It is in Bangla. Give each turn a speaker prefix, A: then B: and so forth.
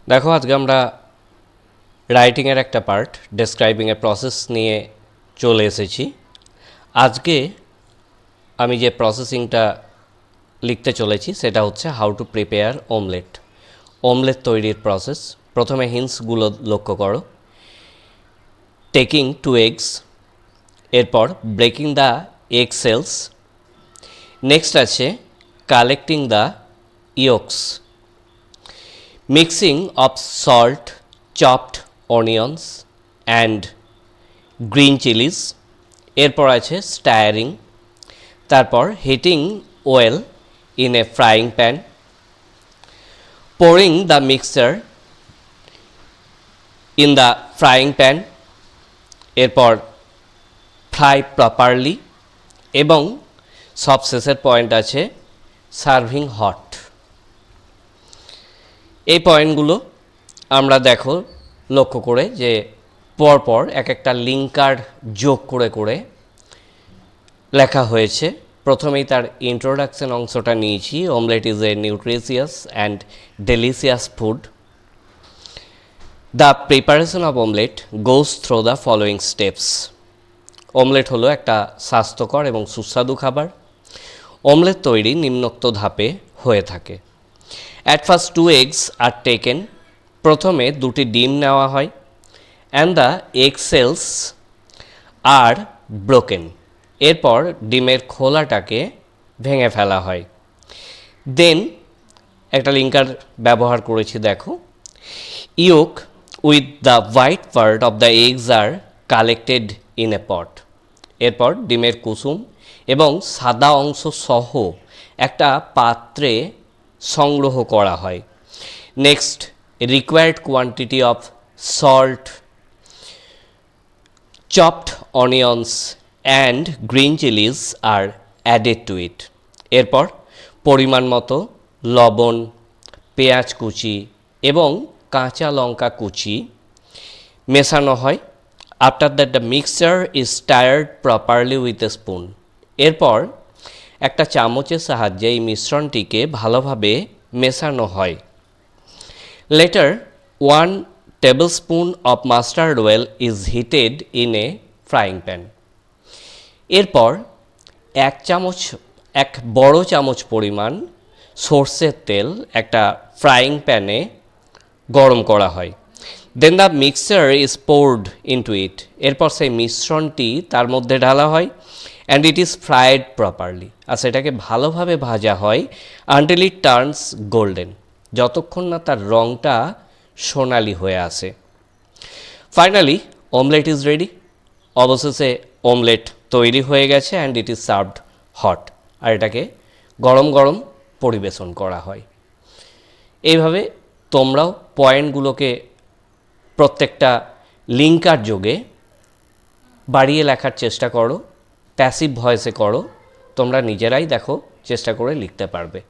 A: দেখো আজকে আমরা রাইটিংয়ের একটা পার্ট ডেসক্রাইবিংয়ের প্রসেস নিয়ে চলে এসেছি। আজকে আমি যে প্রসেসিংটা লিখতে চলেছি সেটা হচ্ছে how to prepare omelette. Omelette তৈরির প্রসেস। প্রথমে হিন্টসগুলো লক্ষ্য করো। টেকিং 2 eggs, এরপর breaking the egg shells, next আছে collecting the yolks, mixing of salt, chopped onions and green chilies, এরপর আছে স্টায়ারিং, তারপর heating oil in a frying pan, pouring the mixture in the frying pan, এরপর ফ্রাই প্রপারলি এবং সবশেষের পয়েন্ট আছে সার্ভিং হট। এই পয়েন্টগুলো আমরা দেখো লক্ষ্য করে যে পরপর এক একটা লিঙ্কার যোগ করে করে লেখা হয়েছে। প্রথমেই তার ইন্ট্রোডাকশন অংশটা নিয়েছি। Omelette is a nutritious and delicious food. The preparation of omelette goes through the following steps. Omelette হলো একটা স্বাস্থ্যকর এবং সুস্বাদু খাবার। অমলেট তৈরি নিম্নোক্ত ধাপে হয়ে থাকে। At first 2 eggs are taken, প্রথমে 2টি ডিম নেওয়া হয়, and the egg shells are broken, এরপর ডিমের খোলাটাকে ভেঙে ফেলা হয়। দেন একটা লিঙ্কার ব্যবহার করেছি দেখো। Yolk with the white part of the eggs আর কালেক্টেড ইন এ পট, এরপর ডিমের কুসুম এবং সাদা অংশ সহ একটা পাত্রে সংগ্রহ করা হয়। Next required quantity of salt, chopped onions and green chillies are added to it, এরপর পরিমাণ মতো লবণ, পেঁয়াজ কুচি এবং কাঁচা লঙ্কা কুচি মেশানো হয়। After that the mixture is stirred properly with a spoon, এরপর একটা চামচের সাহায্যে এই মিশ্রণটিকে ভালোভাবে মেশানো হয়। Later 1 tablespoon of mustard oil is heated in a frying pan, এরপর এক বড় চামচ পরিমাণ সর্ষের তেল একটা ফ্রাইং প্যানে গরম করা হয়। Then the mixture is poured into it, এরপর সেই মিশ্রণটি তার মধ্যে ঢালা হয়। And it is fried properly, আর সেটাকে ভালোভাবে ভাজা হয় আনটিল ইট টার্নস গোল্ডেন, যতক্ষণ না তার রঙটা সোনালি হয়ে আসে। ফাইনালি অমলেট ইজ রেডি, অবশেষে অমলেট তৈরি হয়ে গেছে and it is served hot, আর এটাকে গরম গরম পরিবেশন করা হয়। এইভাবে তোমরাও পয়েন্টগুলোকে প্রত্যেকটা লিঙ্কার যোগে বাড়িয়ে লেখার চেষ্টা করো, প্যাসিভ ভয়েসে করো, তোমরা নিজেরাই দেখো চেষ্টা করে লিখতে পারবে।